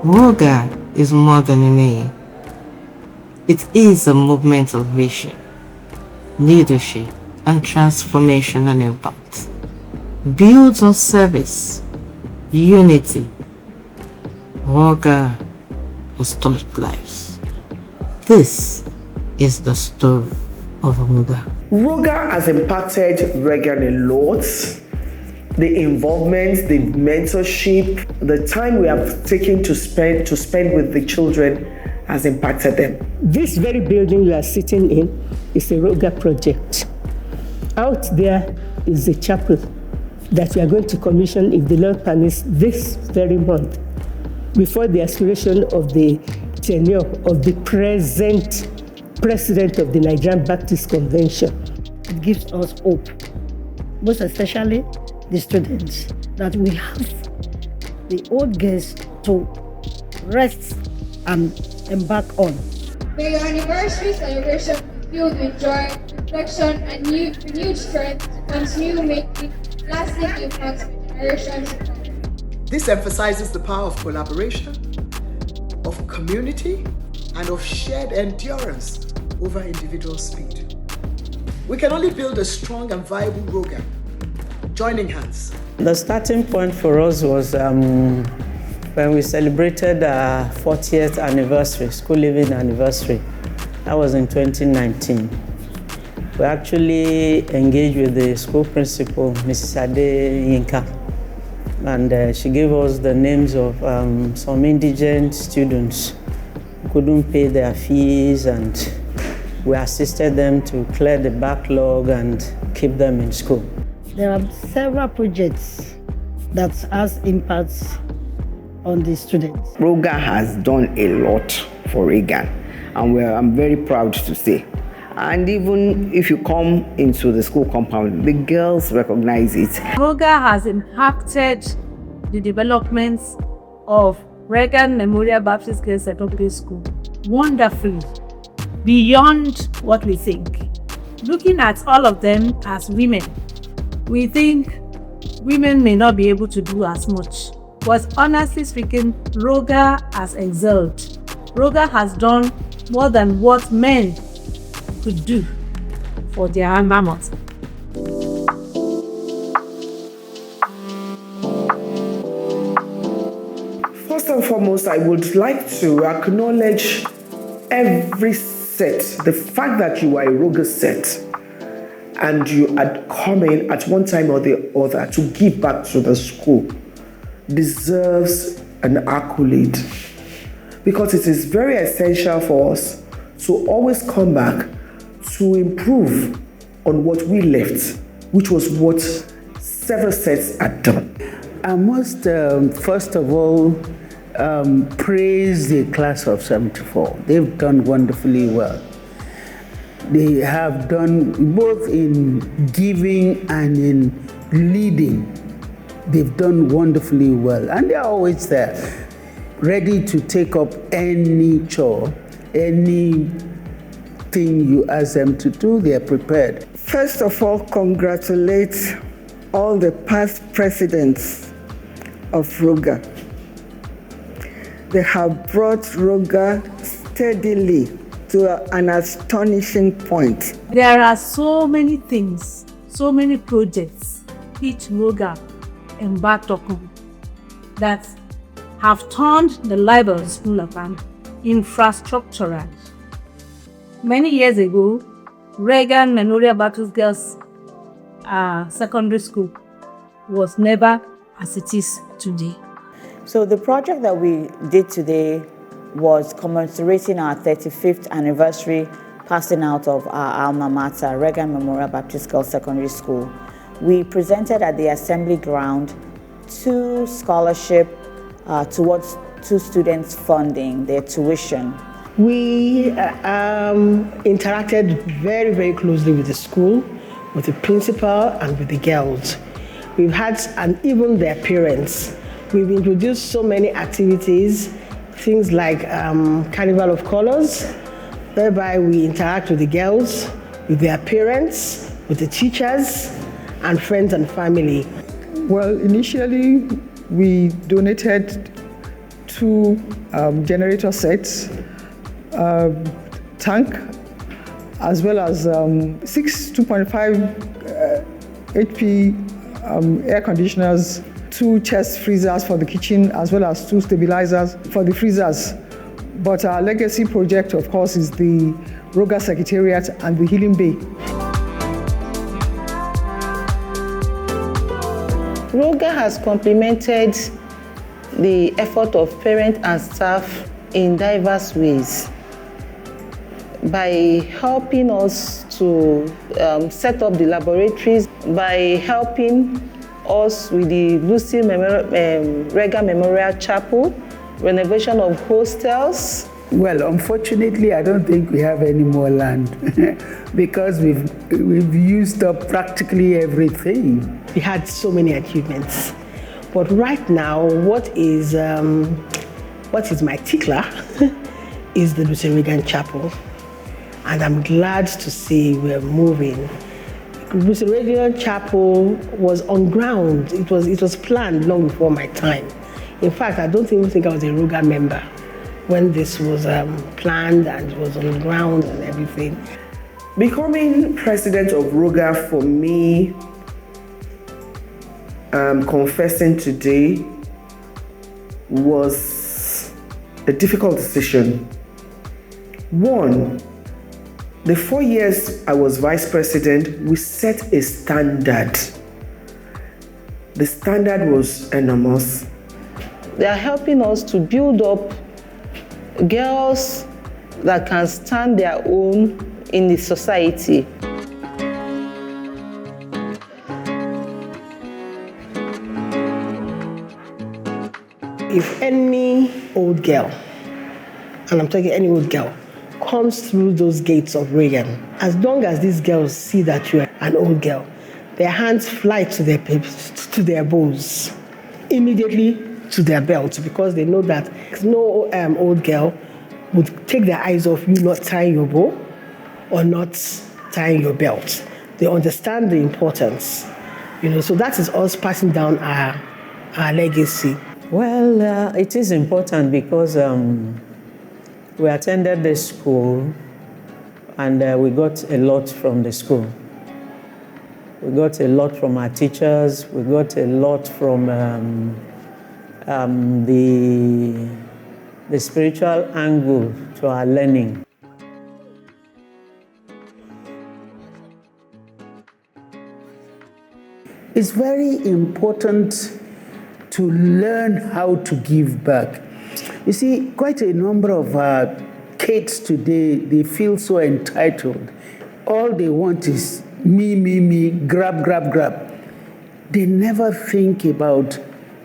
ROGA is more than a name. It is a movement of vision, leadership, and transformation and impact. Built on service, unity, ROGA has touched lives. This is the story of ROGA. ROGA has impacted REAGAN a lot. The involvement, the mentorship, the time we have taken to spend with the children has impacted them. This very building you are sitting in is a ROGA project. Out there is a chapel that we are going to commission, if the Lord permits, this very month, before the expiration of the tenure of the present president of the Nigerian Baptist Convention. It gives us hope, most especially the students, that we have the old girls to rest and embark on. May your anniversary celebration be filled with joy, reflection, and renewed strength to continue making lasting impacts for generations to come. This emphasizes the power of collaboration, of community, and of shared endurance over individual speed. We can only build a strong and viable ROGA, joining hands. The starting point for us was when we celebrated our 40th anniversary, school living anniversary. That was in 2019. We actually engaged with the school principal, Mrs. Ade Yinka, and she gave us the names of some indigent students who couldn't pay their fees, and we assisted them to clear the backlog and keep them in school. There are several projects that has impacts on the students. ROGA has done a lot for REAGAN, and I'm very proud to say. And even if you come into the school compound, the girls recognize it. ROGA has impacted the development of REAGAN Memorial Baptist Girls Secondary School wonderfully, beyond what we think. Looking at all of them as women, we think women may not be able to do as much. But honestly speaking, ROGA has excelled. ROGA has done more than what men could do for their alma mater. First and foremost, I would like to acknowledge every set. The fact that you are a ROGA set and you had come in at one time or the other to give back to the school deserves an accolade, because it is very essential for us to always come back to improve on what we left, which was what several sets had done. I must first of all praise the class of 74. They've done wonderfully well. They have done both in giving and in leading. They've done wonderfully well, and they're always there, ready to take up any chore, anything you ask them to do, they're prepared. First of all, congratulate all the past presidents of ROGA. They have brought ROGA steadily to an astonishing point. There are so many things, so many projects which ROGA embarked upon that have turned the life of the school upon infrastructural. Many years ago, REAGAN Memorial Baptist Girls Secondary School was never as it is today. So the project that we did today was commemorating our 35th anniversary passing out of our alma mater, REAGAN Memorial Baptist Girls Secondary School. We presented at the assembly ground 2 scholarships towards 2 students funding their tuition. We interacted very, very closely with the school, with the principal, and with the girls. We've had, and even their parents. We've introduced so many activities, things like Carnival of Colors, whereby we interact with the girls, with their parents, with the teachers, and friends and family. Well, initially, we donated 2 generator sets, tank, as well as 6 2.5 HP air conditioners, 2 chest freezers for the kitchen, as well as 2 stabilizers for the freezers. But our legacy project, of course, is the ROGA Secretariat and the Healing Bay. ROGA has complemented the effort of parents and staff in diverse ways by helping us to set up the laboratories, by helping us with the Lucy REAGAN Memorial Chapel, renovation of hostels. Well, unfortunately, I don't think we have any more land because we've used up practically everything. We had so many achievements, but right now, what is my tickler is the Lucy REAGAN Chapel, and I'm glad to see we're moving. Lucy REAGAN Chapel was on ground. It was planned long before my time. In fact, I don't even think I was a ROGA member when this was planned and it was on the ground and everything. Becoming president of ROGA for me, confessing today, was a difficult decision. One, the 4 years I was vice president, we set a standard. The standard was enormous. They are helping us to build up girls that can stand their own in the society. If any old girl, and I'm talking any old girl, comes through those gates of REAGAN, as long as these girls see that you are an old girl, their hands fly to their bows, immediately to their belts, because they know that no old girl would take their eyes off you not tying your bow or not tying your belt. They understand the importance, so that is us passing down our legacy. Well, it is important because we attended the school and we got a lot from the school. We got a lot from our teachers. We got a lot from the spiritual angle to our learning. It's very important to learn how to give back. You see, quite a number of kids today, they feel so entitled. All they want is me, grab. They never think about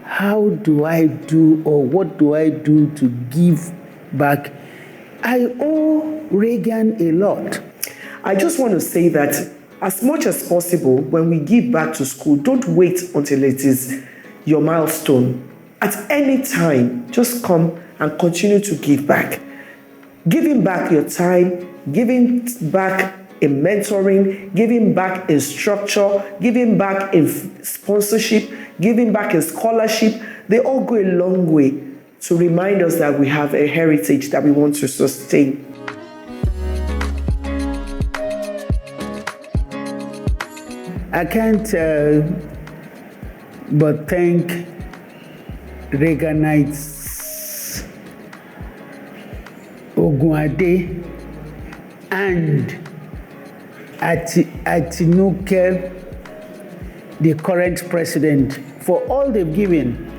how do I do or what do I do to give back. I owe REAGAN a lot. I just want to say that as much as possible, when we give back to school, don't wait until it is your milestone. At any time, just come and continue to give back. Giving back your time, giving back in mentoring, giving back in structure, giving back in sponsorship, giving back in scholarship, they all go a long way to remind us that we have a heritage that we want to sustain. I can't but thank REAGANites, Ogunade, and Atinuke, the current president, for all they've given.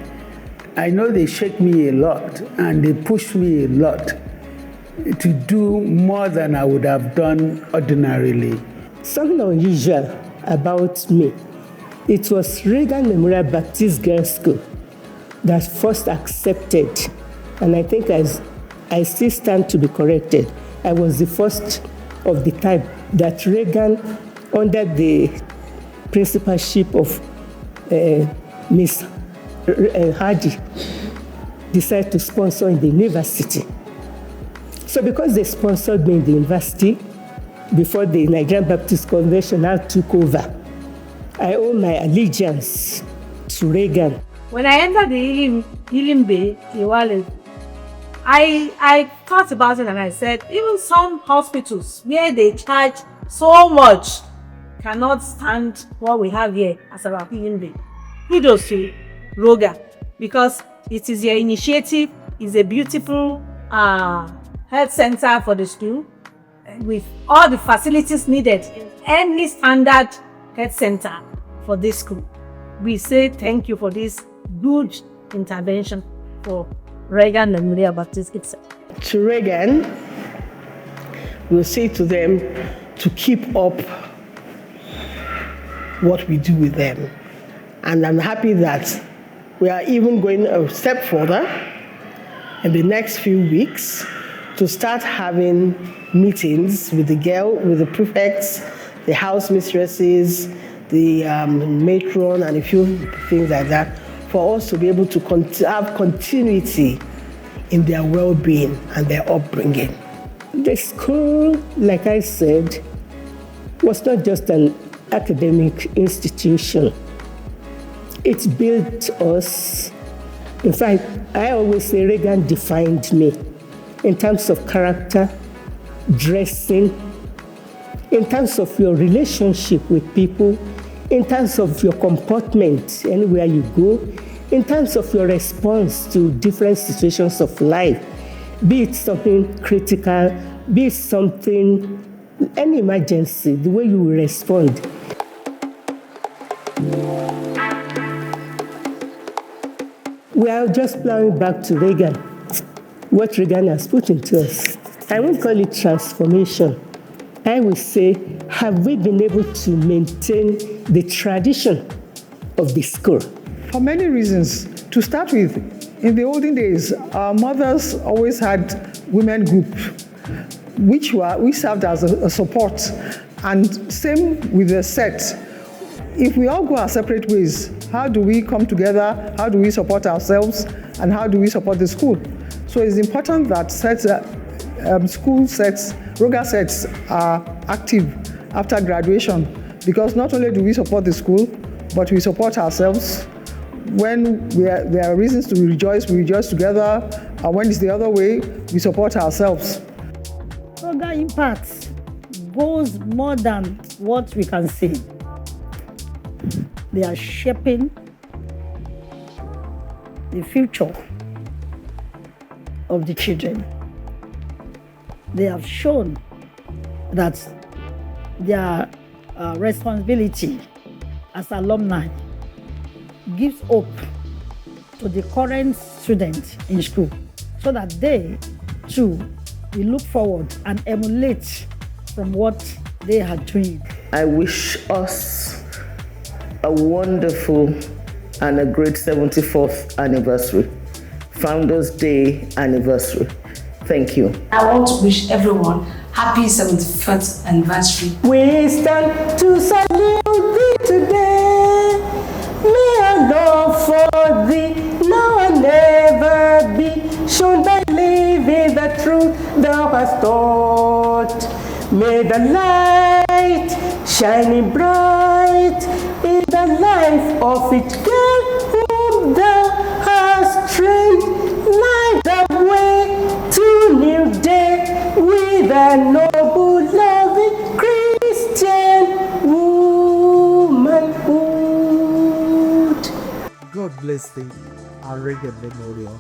I know they shake me a lot and they push me a lot to do more than I would have done ordinarily. Something unusual about me. It was REAGAN Memorial Baptist Girls' School that first accepted, and I think I still stand to be corrected. I was the first of the type that REAGAN, under the principalship of Miss Hardy, decided to sponsor in the university. So because they sponsored me in the university, before the Nigerian Baptist Convention now took over, I owe my allegiance to REAGAN. When I entered the Healing Bay, I thought about it and I said, even some hospitals where they charge so much cannot stand what we have here as a human being. Kudos to ROGA, because it is your initiative. It's a beautiful health center for the school with all the facilities needed in any standard health center for this school. We say thank you for this good intervention for REAGAN Memorial Baptist Kids. To REAGAN, we'll say to them to keep up what we do with them. And I'm happy that we are even going a step further in the next few weeks to start having meetings with the prefects, the house mistresses, the matron, and a few things like that, for us to be able to have continuity in their well-being and their upbringing. The school, like I said, was not just an academic institution. It built us. In fact, I always say REAGAN defined me in terms of character, dressing, in terms of your relationship with people, in terms of your comportment anywhere you go, in terms of your response to different situations of life, be it something critical, be it something, any emergency, the way you will respond. We are just plowing back to REAGAN, what REAGAN has put into us. I won't call it transformation. I will say, have we been able to maintain the tradition of the school? For many reasons. To start with, in the olden days, our mothers always had women group, which we served as a support. And same with the set. If we all go our separate ways, how do we come together? How do we support ourselves? And how do we support the school? So it's important that school sets, ROGA sets are active after graduation, because not only do we support the school, but we support ourselves. When there are reasons to rejoice, we rejoice together. And when it's the other way, we support ourselves. ROGA impact goes more than what we can see. They are shaping the future of the children. They have shown that their responsibility as alumni gives hope to the current students in school, so that they too will look forward and emulate from what they are doing. I wish us a wonderful and a great 74th anniversary, Founders Day anniversary. Thank you. I want to wish everyone happy 75th anniversary. We stand to salute thee today. May our love for thee now and ever be shown by living the truth thou hast taught. May the light shining bright in the life of each girl whom thou hast trained, light the way to new day with a noble, loving Christian womanhood. God bless thee, our REAGAN Memorial.